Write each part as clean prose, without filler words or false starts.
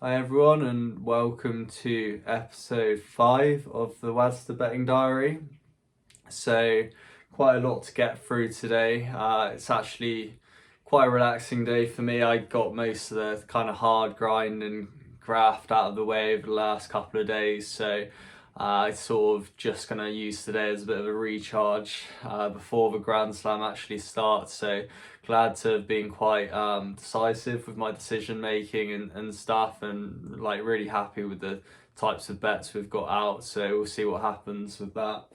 Hi everyone, and welcome to episode 5 of the Wadster Betting Diary. So, quite a lot to get through today. It's actually quite a relaxing day for me. I got most of the kind of hard grind and graft out of the way over the last couple of days, so I sort of just gonna use today as a bit of a recharge before the Grand Slam actually starts. So glad to have been quite decisive with my decision making and stuff, and like really happy with the types of bets we've got out. So we'll see what happens with that.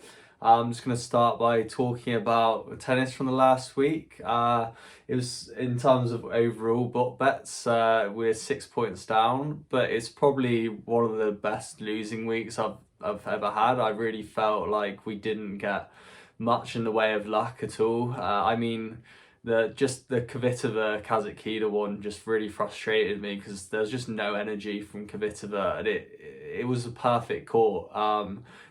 I'm just going to start by talking about tennis from the last week. It was in terms of overall bot bets, we're 6 points down, but it's probably one of the best losing weeks I've ever had. I really felt like we didn't get much in the way of luck at all. The Kvitova Kazatkina one just really frustrated me because there was just no energy from Kvitova, and it was a perfect court.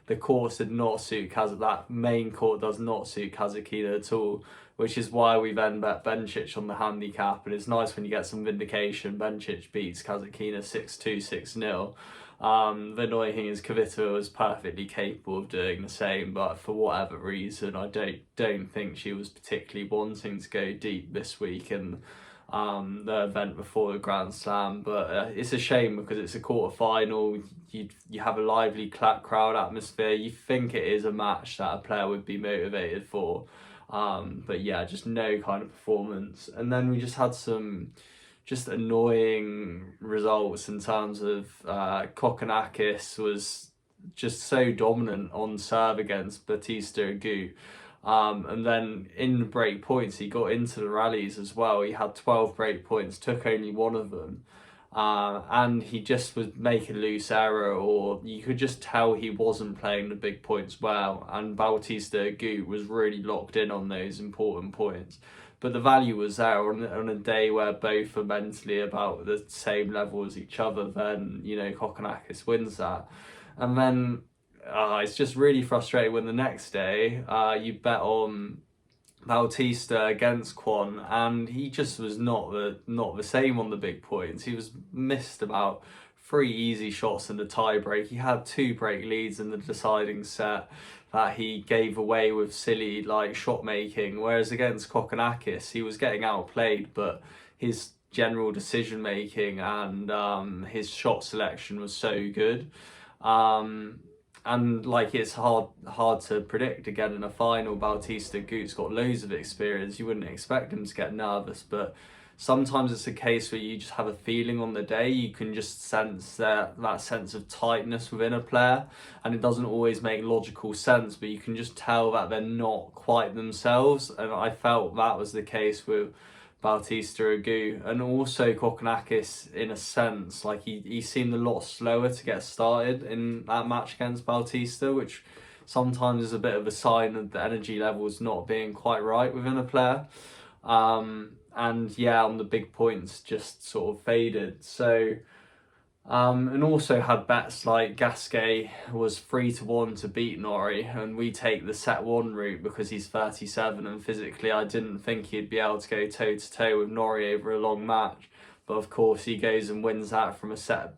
The courts did not suit that main court does not suit Kazatkina at all, which is why we then bet Bencic on the handicap. And it's nice when you get some vindication. Bencic beats Kazatkina 6-2, 6-0. The annoying thing is Kvitova was perfectly capable of doing the same, but for whatever reason, I don't think she was particularly wanting to go deep this week in the event before the Grand Slam. But it's a shame because it's a quarter final. You have a lively crowd atmosphere. You think it is a match that a player would be motivated for. But yeah, just no kind of performance. And then we just had some just annoying results in terms of Kokkinakis was just so dominant on serve against Batista Agut. And then in the break points, he got into the rallies as well. He had 12 break points, took only one of them. And he just was making a loose error, or you could just tell he wasn't playing the big points well. And Bautista Agut was really locked in on those important points. But the value was there on a day where both are mentally about the same level as each other. Then Kokkinakis wins that, and then it's just really frustrating when the next day you bet on Bautista against Kwon, and he just was not the same on the big points. He was missed about 3 easy shots in the tie break. He had 2 break leads in the deciding set that he gave away with silly like shot making. Whereas against Kokkinakis, he was getting outplayed, but his general decision making and his shot selection was so good. And like it's hard to predict again in a final. Bautista Agut's got loads of experience. You wouldn't expect him to get nervous, but sometimes it's a case where you just have a feeling on the day. You can just sense that sense of tightness within a player, and it doesn't always make logical sense, but you can just tell that they're not quite themselves. And I felt that was the case with Bautista Agut, and also Kokkinakis in a sense. Like he seemed a lot slower to get started in that match against Bautista, which sometimes is a bit of a sign of the energy levels not being quite right within a player. And yeah, on the big points just sort of faded. So and also had bets like Gasquet was 3-1 to beat Norrie, and we take the set one route because he's 37, and physically I didn't think he'd be able to go toe to toe with Norrie over a long match. But of course he goes and wins that from a set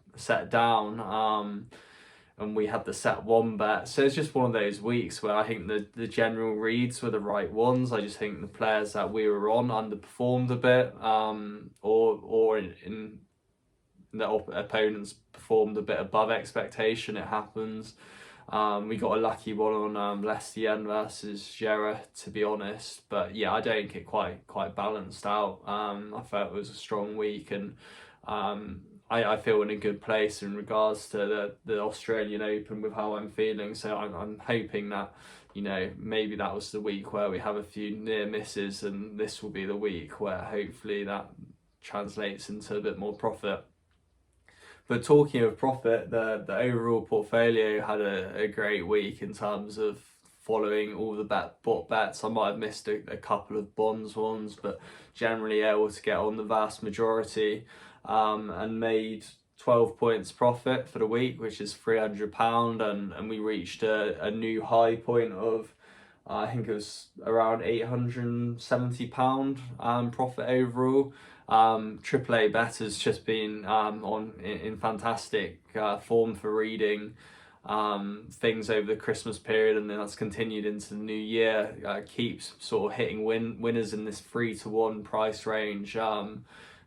down. And we had the set one bet. So it's just one of those weeks where I think the general reads were the right ones. I just think the players that we were on underperformed a bit, or in the opponents performed a bit above expectation. It happens. We got a lucky one on Lestien versus Gera, to be honest. But yeah, I don't think it quite balanced out. I felt it was a strong week, and I feel in a good place in regards to the Australian Open with how I'm feeling. So I'm hoping that maybe that was the week where we have a few near misses, and this will be the week where hopefully that translates into a bit more profit. But talking of profit, the overall portfolio had a great week in terms of following all the bot bets. I might have missed a couple of bonds ones, but generally able to get on the vast majority, and made 12 points profit for the week, which is £300, and we reached a new high point of I think it was around £870 profit overall. AAA better's just been in fantastic form for reading things over the Christmas period, and then that's continued into the new year. Keeps sort of hitting winners in this 3-1 price range.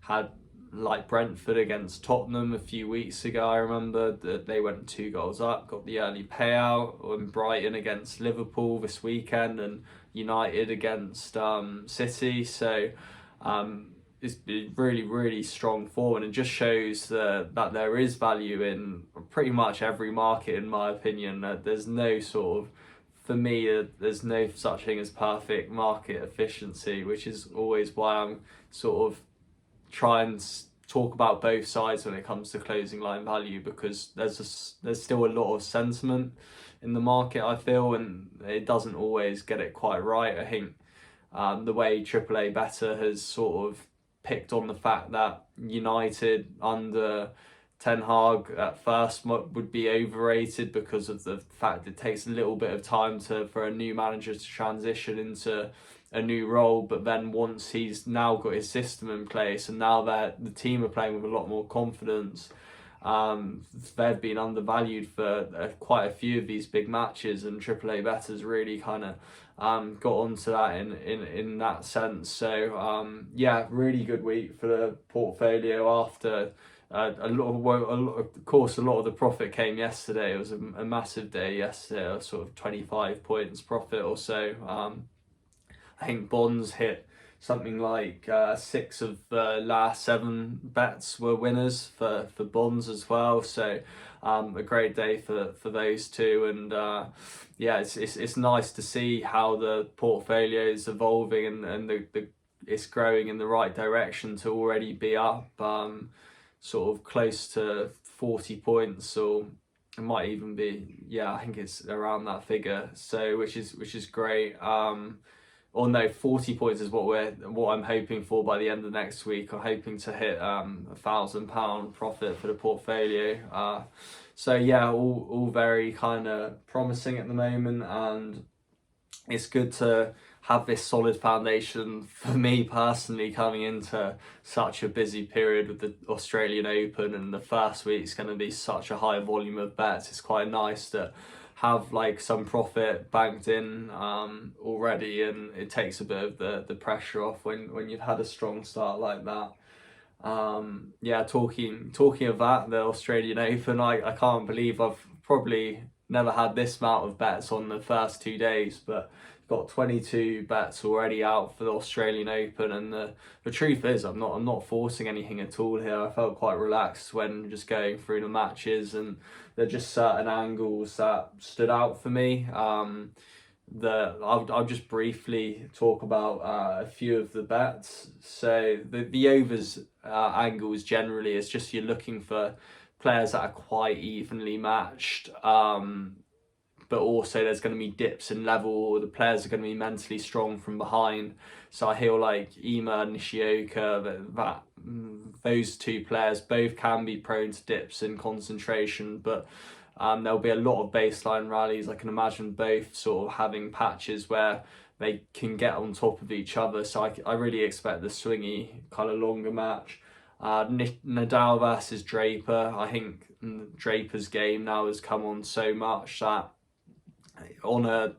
Had like Brentford against Tottenham a few weeks ago. I remember that they went 2 goals up, got the early payout. And Brighton against Liverpool this weekend, and United against City. So it's been really strong form, and it just shows that there is value in pretty much every market, in my opinion. There's no sort of, for me, there's no such thing as perfect market efficiency, which is always why I'm sort of trying to talk about both sides when it comes to closing line value, because there's still a lot of sentiment in the market, I feel, and it doesn't always get it quite right. I think the way AAA Better has sort of picked on the fact that United under Ten Hag at first would be overrated because of the fact it takes a little bit of time for a new manager to transition into a new role, but then once he's now got his system in place and now that the team are playing with a lot more confidence, they've been undervalued for quite a few of these big matches, and AAA Better's really kind of got onto that in that sense. So yeah, really good week for the portfolio after of course, a lot of the profit came yesterday. It was a massive day yesterday, sort of 25 points profit or so. I think bonds hit something like 6 of the last 7 bets were winners for bonds as well. So a great day for those two, and yeah, it's nice to see how the portfolio is evolving, and it's growing in the right direction to already be up sort of close to 40 points, or it might even be, yeah, I think it's around that figure. So which is great. Or no, 40 points is what I'm hoping for by the end of next week. I'm hoping to hit £1,000 profit for the portfolio. So yeah, all very kind of promising at the moment, and it's good to have this solid foundation for me personally coming into such a busy period with the Australian Open, and the first week's going to be such a high volume of bets. It's quite nice to have like some profit banked in already, and it takes a bit of the pressure off when you've had a strong start like that. Yeah, talking of that, the Australian Open, I can't believe I've probably never had this amount of bets on the first 2 days, but got 22 bets already out for the Australian Open, and the truth is I'm not forcing anything at all here. I felt quite relaxed when just going through the matches, and there are just certain angles that stood out for me. I'll just briefly talk about a few of the bets. So the overs angles generally is just you're looking for players that are quite evenly matched, but also there's going to be dips in level, or the players are going to be mentally strong from behind. So I feel like Ema and Nishioka, those two players both can be prone to dips in concentration, but there'll be a lot of baseline rallies. I can imagine both sort of having patches where they can get on top of each other. So I really expect the swingy kind of longer match. Nadal versus Draper. I think Draper's game now has come on so much that on a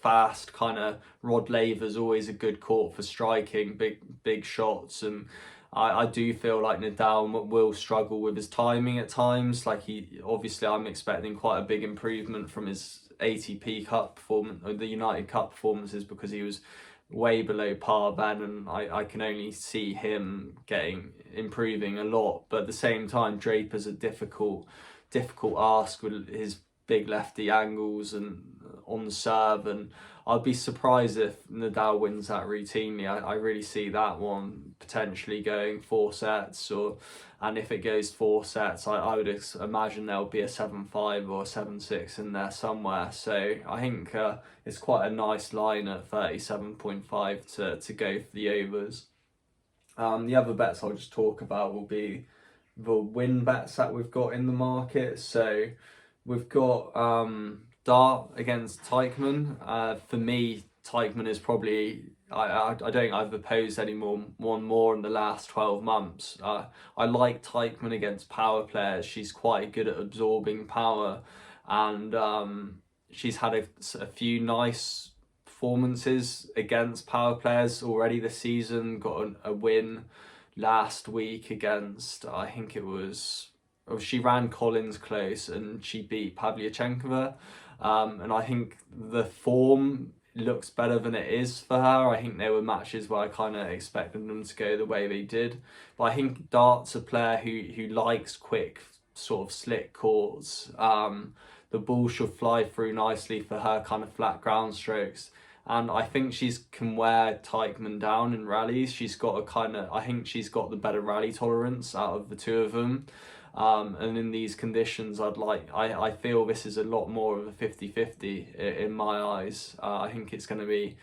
fast kind of Rod Laver's always a good court for striking big shots, and I do feel like Nadal will struggle with his timing at times. Like I'm expecting quite a big improvement from his ATP Cup performance, or the United Cup performances, because he was way below par then, and I can only see him improving a lot. But at the same time, Draper's a difficult ask with his big lefty angles and on serve, and I'd be surprised if Nadal wins that routinely. I really see that one potentially going 4 sets, and if it goes 4 sets, I would imagine there'll be a 7-5 or a 7-6 in there somewhere. So I think it's quite a nice line at 37.5 to go for the overs. The other bets I'll just talk about will be the win bets that we've got in the market. So we've got Dart against Teichmann. For me, Teichmann is probably I don't think I've opposed one more in the last 12 months. I like Teichmann against power players. She's quite good at absorbing power, and she's had a few nice performances against power players already this season. Got a win last week against, I think it was, oh, she ran Collins close and she beat Pavlyuchenkova. And I think the form looks better than it is for her. I think there were matches where I kind of expected them to go the way they did. But I think Dart's a player who likes quick, sort of slick courts. The ball should fly through nicely for her kind of flat ground strokes. And I think she's can wear Teichmann down in rallies. She's got I think she's got the better rally tolerance out of the two of them. And in these conditions, I feel this is a lot more of a 50-50 in my eyes. I think it's going to be,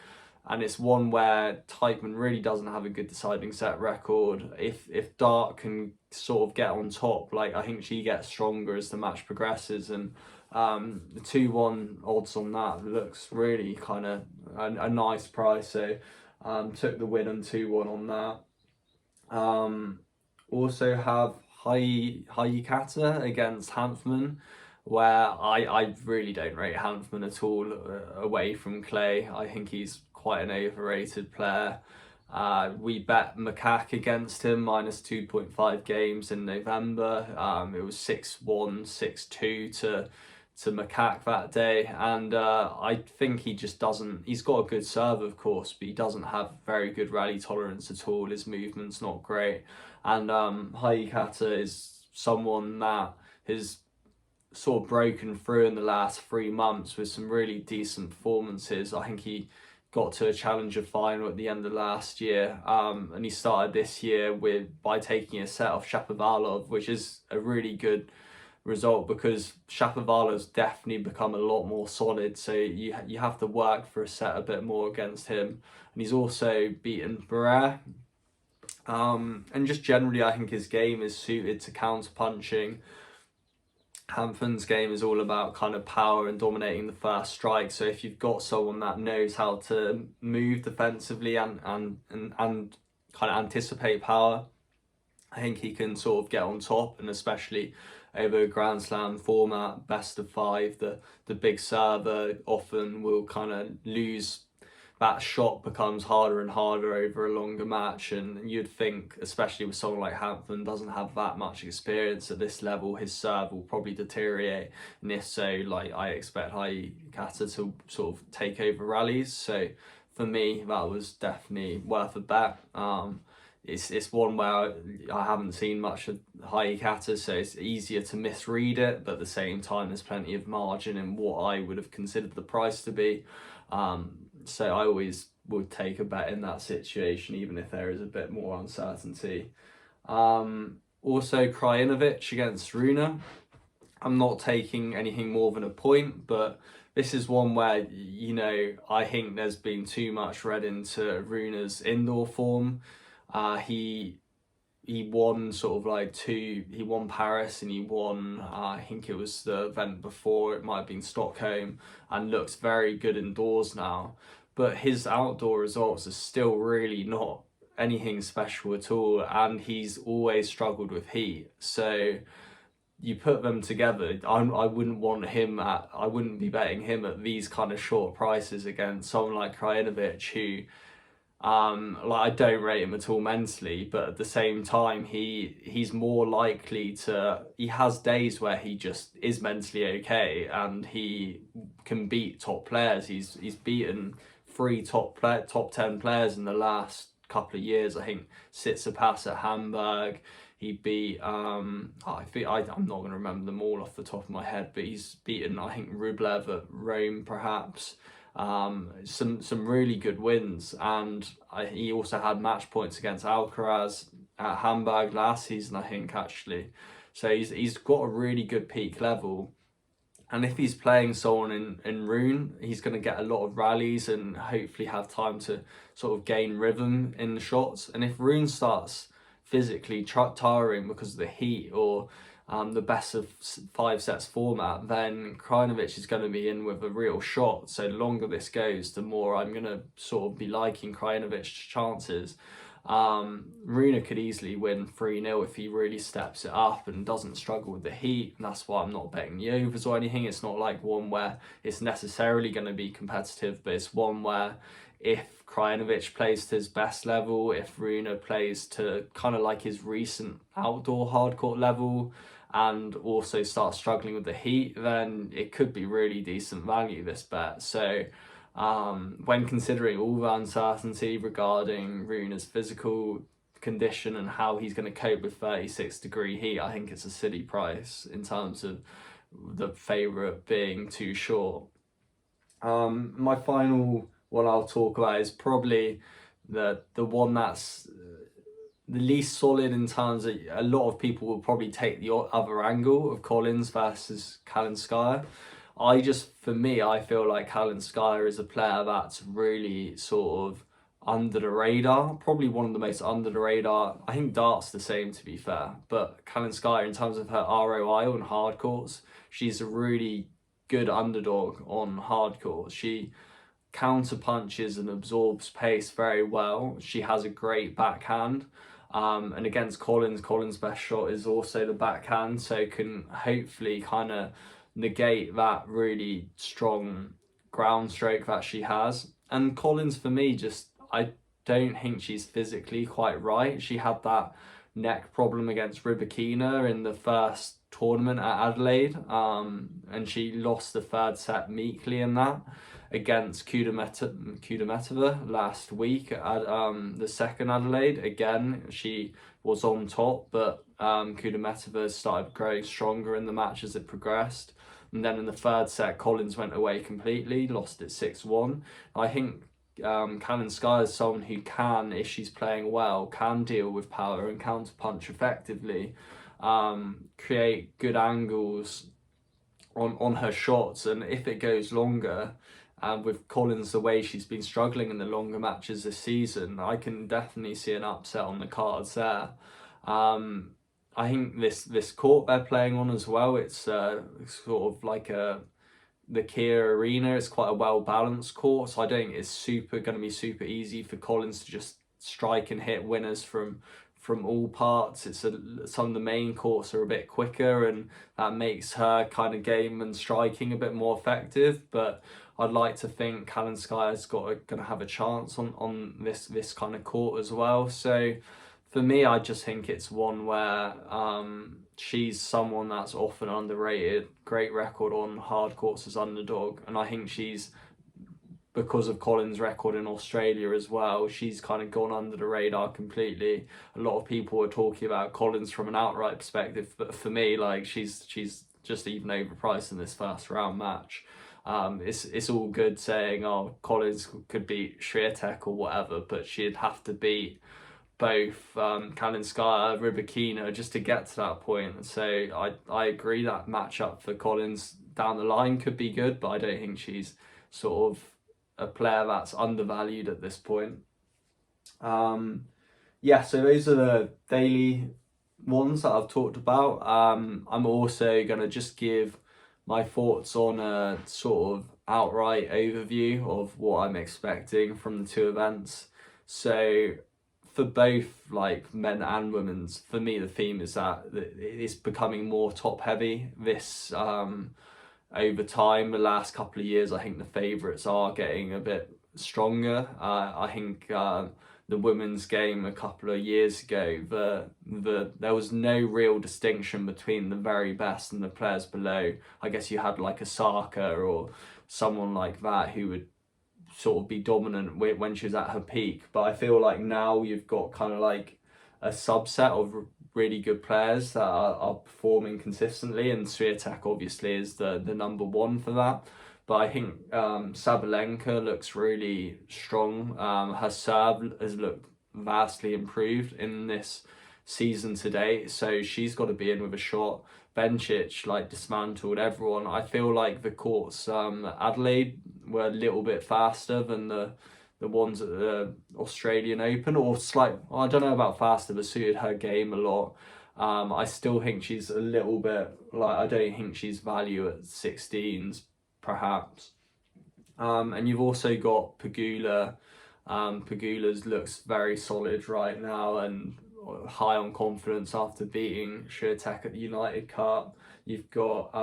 and it's one where Teichmann really doesn't have a good deciding set record. If Dart can sort of get on top, like, I think she gets stronger as the match progresses, and the 2-1 odds on that looks really kind of a nice price. So took the win and 2-1 on that. Also have Hayikata against Hanfmann, where I really don't rate Hanfmann at all away from clay. I think he's quite an overrated player. We bet Macaque against him, minus 2.5 games in November. It was 6-1, 6-2 to Macaque that day, and I think he just doesn't, he's got a good serve of course, but he doesn't have very good rally tolerance at all. His movement's not great, and Hayikata is someone that has sort of broken through in the last 3 months with some really decent performances. I think he got to a challenger final at the end of last year, and he started this year by taking a set off Shapovalov, which is a really good result because Shapovalov's definitely become a lot more solid, so you have to work for a set a bit more against him. And he's also beaten Barrère, and just generally I think his game is suited to counter punching. Hanfmann's game is all about kind of power and dominating the first strike, so if you've got someone that knows how to move defensively and kind of anticipate power, I think he can sort of get on top. And especially over a Grand Slam format, best of 5, the big server often will kind of lose. That shot becomes harder and harder over a longer match, and you'd think, especially with someone like Hanfmann doesn't have that much experience at this level, his serve will probably deteriorate, and if so, like, I expect Hayikata to sort of take over rallies. So for me, that was definitely worth a bet. It's one where I haven't seen much of Hayikata, so it's easier to misread it, but at the same time there's plenty of margin in what I would have considered the price to be. So I always would take a bet in that situation, even if there is a bit more uncertainty. Also Krajinovic against Rune. I'm not taking anything more than a point, but this is one where, you know, I think there's been too much read into Rune's indoor form. He won sort of like he won Paris and he won, I think it was the event before, it might have been Stockholm, and looks very good indoors now. But his outdoor results are still really not anything special at all, and he's always struggled with heat. So you put them together, I wouldn't be betting him at these kind of short prices against someone like Krajinovic, who I don't rate him at all mentally, but at the same time he's more likely to, he has days where he just is mentally okay and he can beat top players. He's beaten 3 top 10 players in the last couple of years. I think Tsitsipas at Hamburg, he beat I'm not going to remember them all off the top of my head, but he's beaten, I think, Rublev at Rome perhaps. Some really good wins, and he also had match points against Alcaraz at Hamburg last season, I think, actually. So he's got a really good peak level, and if he's playing someone in Rune, he's going to get a lot of rallies and hopefully have time to sort of gain rhythm in the shots. And if Rune starts physically tiring because of the heat or the best of 5 sets format, then Krajinovic is going to be in with a real shot. So the longer this goes, the more I'm going to sort of be liking Krajinovic's chances. Rune could easily win 3-0 if he really steps it up and doesn't struggle with the heat, and that's why I'm not betting the overs or anything. It's not like one where it's necessarily going to be competitive, but it's one where if Krajinovic plays to his best level, if Rune plays to kind of like his recent outdoor hardcourt level and also starts struggling with the heat, then it could be really decent value, this bet. So when considering all the uncertainty regarding Rune's physical condition and how he's going to cope with 36-degree heat, I think it's a silly price in terms of the favourite being too short. My final one I'll talk about is probably the one that's the least solid in terms of a lot of people will probably take the other angle of Collins versus Kalinskaya. For me, I feel like Kalinskaya is a player that's really sort of under the radar, probably one of the most under the radar. I think Dart's the same, to be fair, but Kalinskaya, in terms of her ROI on hard courts, she's a really good underdog on hard courts. She counter punches and absorbs pace very well. She has a great backhand. And against Collins' best shot is also the backhand, so can hopefully kind of negate that really strong ground stroke that she has. And Collins, for me, I don't think she's physically quite right. She had that neck problem against Rybakina in the first tournament at Adelaide, and she lost the third set meekly in that against Kudermetova last week at the second Adelaide. Again, she was on top, but Kudermetova started growing stronger in the match as it progressed. And then in the third set, Collins went away completely, lost it 6-1. I think Kalinskaya is someone who can, if she's playing well, can deal with power and counterpunch effectively, create good angles on her shots. And if it goes longer, with Collins the way she's been struggling in the longer matches this season, I can definitely see an upset on the cards there. I think this court they're playing on as well, it's sort of like the Kia Arena. It's quite a well-balanced court, so I don't think it's going to be super easy for Collins to just strike and hit winners from all parts. Some of the main courts are a bit quicker, and that makes her kind of game and striking a bit more effective. But I'd like to think Kalinskaya's going to have a chance on this kind of court as well. So for me, I just think it's one where she's someone that's often underrated. Great record on hard courts as underdog, and I think she's, because of Collins' record in Australia as well, she's kind of gone under the radar completely. A lot of people are talking about Collins from an outright perspective, but for me, like she's just even overpriced in this first round match. It's all good saying, oh, Collins could beat Swiatek or whatever, but she'd have to beat both Kalinskaya, Rybakina just to get to that point. So I agree that matchup for Collins down the line could be good, but I don't think she's sort of a player that's undervalued at this point. Yeah, so those are the daily ones that I've talked about. I'm also going to just give my thoughts on a sort of outright overview of what I'm expecting from the two events. So for both like men and women's, for me the theme is that it's becoming more top heavy this over time. The last couple of years, I think the favourites are getting a bit stronger. I think the women's game a couple of years ago, there was no real distinction between the very best and the players below. I guess you had like Osaka or someone like that who would sort of be dominant when she was at her peak. But I feel like now you've got kind of like a subset of really good players that are performing consistently, and Swiatek obviously is the number one for that. But I think Sabalenka looks really strong. Her serve has looked vastly improved in this season to date, so she's got to be in with a shot. Bencic like dismantled everyone. I feel like the courts Adelaide were a little bit faster than the the ones at the Australian Open, or I don't know about faster, but suited her game a lot. I still think she's a little bit, like, I don't think she's value at 16s, perhaps. And you've also got Pegula. Pegula's looks very solid right now and high on confidence after beating Swiatek at the United Cup. You've got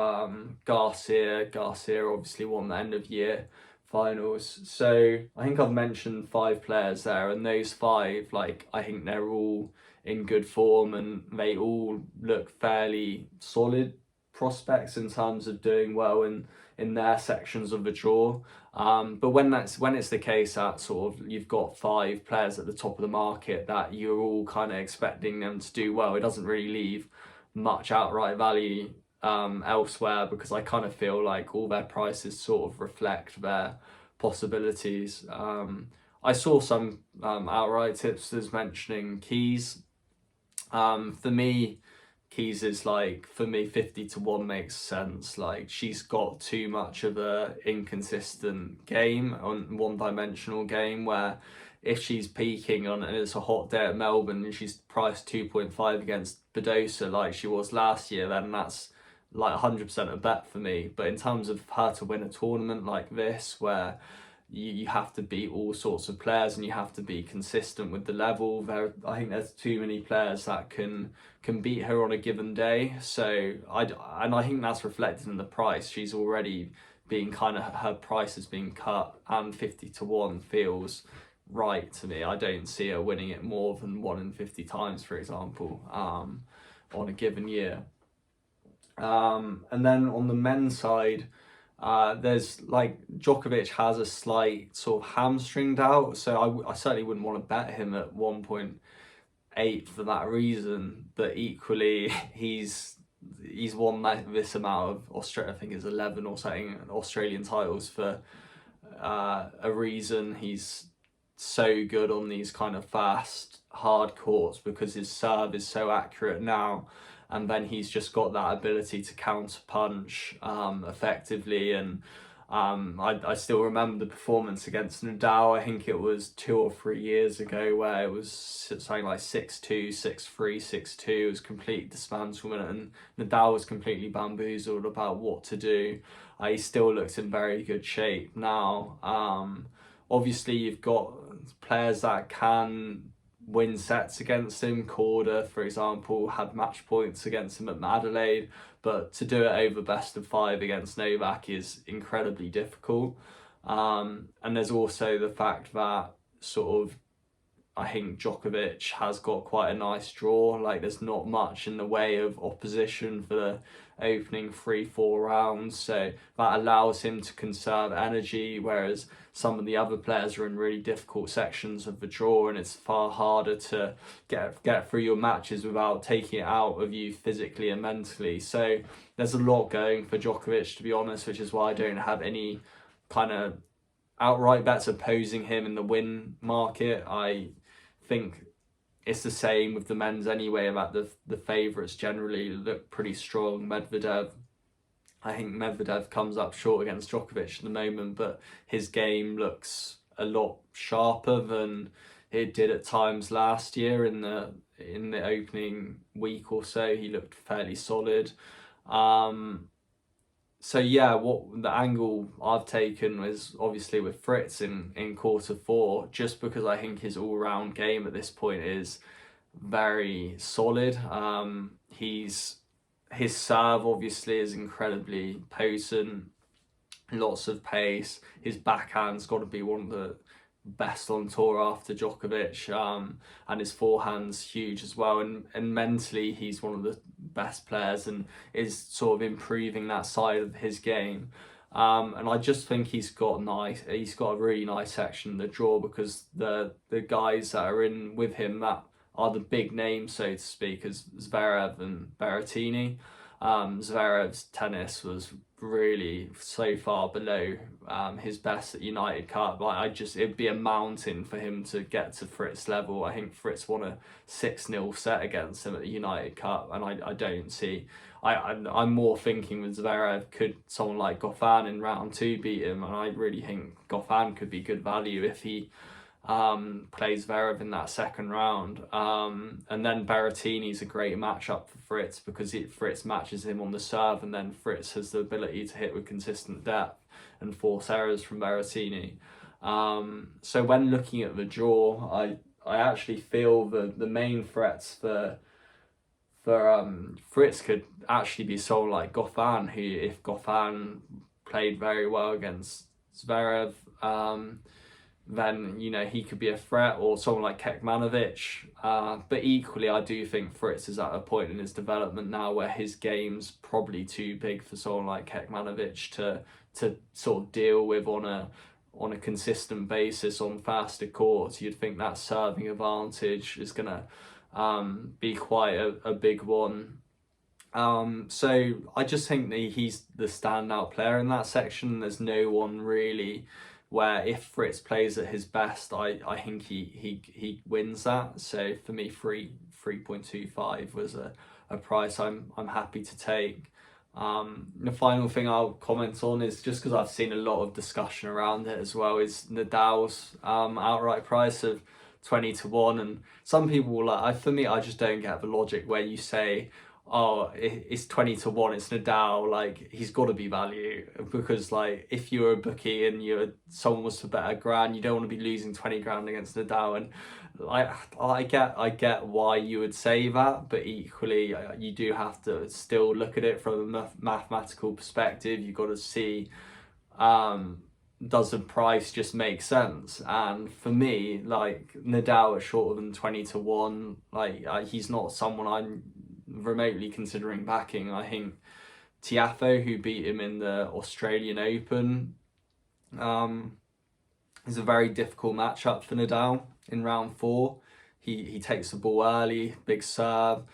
Garcia. Garcia obviously won the end of year finals. So I think I've mentioned 5 players there, and those 5, like, I think they're all in good form and they all look fairly solid prospects in terms of doing well in their sections of the draw. But when it's the case that sort of you've got 5 players at the top of the market that you're all kind of expecting them to do well, it doesn't really leave much outright value elsewhere, because I kind of feel like all their prices sort of reflect their possibilities. I saw some outright tipsters mentioning Keys. For me, Keys is like, for me, 50-1 makes sense. Like, she's got too much of a inconsistent game, on one-dimensional game, where if she's peaking on and it's a hot day at Melbourne and she's priced 2.5 against Badosa like she was last year, then that's like 100% a bet for me. But in terms of her to win a tournament like this, where you have to beat all sorts of players and you have to be consistent with the level, I think there's too many players that can beat her on a given day. So I think that's reflected in the price. She's already being her price has been cut, and 50-1 feels right to me. I don't see her winning it more than 1 in 50 times, for example, on a given year. And then on the men's side, there's like, Djokovic has a slight sort of hamstring doubt, so I certainly wouldn't want to bet him at 1.8 for that reason. But equally, he's won this amount of I think it's 11 or something Australian titles for a reason. He's so good on these kind of fast, hard courts because his serve is so accurate now. And then he's just got that ability to counter punch effectively. And I still remember the performance against Nadal. I think it was 2 or 3 years ago, where it was something like 6-2, 6-3, 6-2. It was complete dismantlement, and Nadal was completely bamboozled about what to do. He still looks in very good shape now. Obviously, you've got players that can win sets against him. Korda, for example, had match points against him at Adelaide, but to do it over best of 5 against Novak is incredibly difficult. And there's also the fact that sort of, I think Djokovic has got quite a nice draw. Like, there's not much in the way of opposition for the opening 3-4 rounds, so that allows him to conserve energy, whereas some of the other players are in really difficult sections of the draw, and it's far harder to get through your matches without taking it out of you physically and mentally. So there's a lot going for Djokovic, to be honest, which is why I don't have any kind of outright bets opposing him in the win market. I think it's the same with the men's anyway, about the favourites generally look pretty strong. Medvedev, I think Medvedev comes up short against Djokovic at the moment, but his game looks a lot sharper than it did at times last year. In the opening week or so, he looked fairly solid. So yeah, what the angle I've taken was obviously with Fritz in Q4, just because I think his all-round game at this point is very solid. His serve obviously is incredibly potent, lots of pace. His backhand's got to be one of the best on tour after Djokovic, and his forehand's huge as well, and mentally he's one of the best players and is sort of improving that side of his game. And I just think he's got a really nice section in the draw, because the guys that are in with him that are the big names, so to speak, as Zverev and Berrettini, Zverev's tennis was really so far below his best at United Cup. Like it'd be a mountain for him to get to Fritz level. I think Fritz won a 6-0 set against him at the United Cup, and I don't see. I'm more thinking with Zverev, could someone like Goffin in round 2 beat him? And I really think Goffin could be good value if he plays Zverev in that second round. And then Berrettini's a great matchup for Fritz because Fritz matches him on the serve, and then Fritz has the ability to hit with consistent depth and force errors from Berrettini. So when looking at the draw, I actually feel the main threats for Fritz could actually be someone like Goffin, who, if Goffin played very well against Zverev, then, you know, he could be a threat, or someone like Kekmanovic. But equally, I do think Fritz is at a point in his development now where his game's probably too big for someone like Kekmanovic to sort of deal with on a consistent basis on faster courts. You'd think that serving advantage is gonna be quite a big one. So I just think that he's the standout player in that section. There's no one really where, if Fritz plays at his best, I think he wins that. So for me, 3.25 was a price I'm happy to take. The final thing I'll comment on is, just because I've seen a lot of discussion around it as well, is Nadal's outright price of 20-1, and some people will for me, I just don't get the logic where you say, oh, it's 20-1, it's Nadal, like he's got to be value, because like if you're a bookie and someone was to bet £1,000, you don't want to be losing 20 grand against Nadal. And I get why you would say that, but equally you do have to still look at it from a mathematical perspective. You've got to see, does the price just make sense? And for me, like, Nadal is shorter than 20-1. Like he's not someone I'm remotely considering backing. I think Tiafoe, who beat him in the Australian Open, is a very difficult matchup for Nadal in round 4. He takes the ball early, big serve,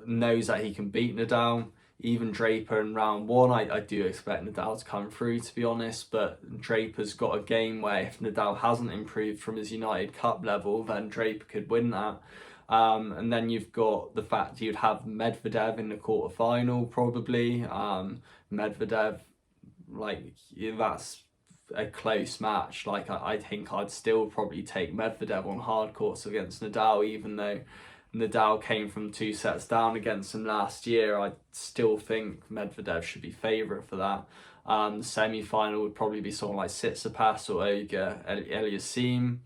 knows that he can beat Nadal. Even Draper in round 1, I do expect Nadal to come through, to be honest, but Draper's got a game where if Nadal hasn't improved from his United Cup level, then Draper could win that. And then you've got the fact you'd have Medvedev in the quarterfinal, probably. Medvedev, like, that's a close match. Like, I think I'd still probably take Medvedev on hard courts against Nadal, even though Nadal came from 2 sets down against him last year. I still think Medvedev should be favourite for that. The semi-final would probably be someone like Tsitsipas or Oga Eliassim.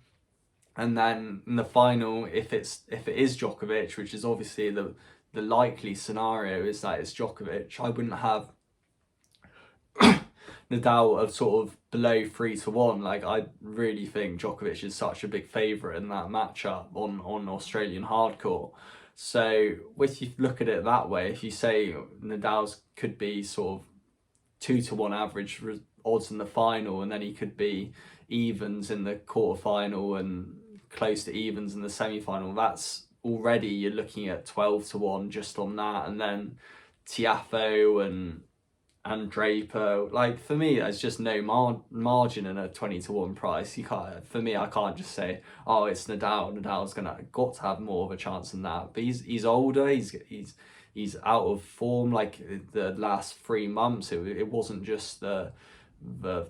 And then in the final, if it is Djokovic, which is obviously the likely scenario, is that it's Djokovic, I wouldn't have Nadal of sort of below 3-1. Like, I really think Djokovic is such a big favourite in that matchup on Australian hardcore. So if you look at it that way, if you say Nadal's could be sort of 2-1 average odds in the final, and then he could be evens in the quarterfinal and close to evens in the semi-final, that's already, you're looking at 12-1 just on that. And then Tiafoe and Draper, like, for me, there's just no margin in a 20-1 price. You can't, for me, I can't just say, oh, it's Nadal. Nadal's got to have more of a chance than that. But he's older. He's out of form. Like, the last 3 months, it wasn't just the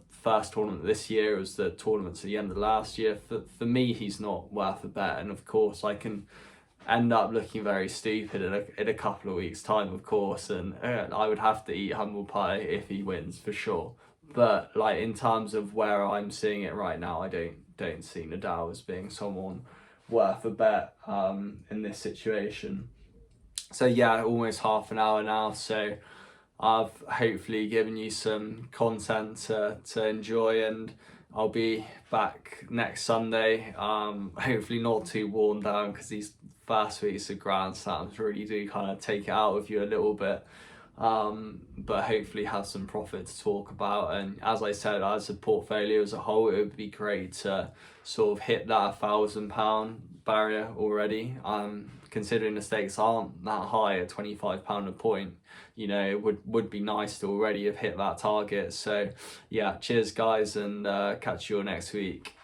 first tournament this year, it was the tournaments at the end of last year. For me, he's not worth a bet. And of course, I can end up looking very stupid in a couple of weeks' time, of course, and I would have to eat humble pie if he wins, for sure. But like, in terms of where I'm seeing it right now, I don't see Nadal as being someone worth a bet in this situation. So yeah, almost half an hour now, so I've hopefully given you some content to enjoy, and I'll be back next Sunday. Hopefully not too worn down, because these first weeks of Grand Slams really do kind of take it out of you a little bit. but hopefully have some profit to talk about. And as I said, as a portfolio as a whole, it would be great to sort of hit that £1,000 barrier already. Considering the stakes aren't that high at £25 a point, you know, it would be nice to already have hit that target. So yeah, cheers guys, and catch you all next week.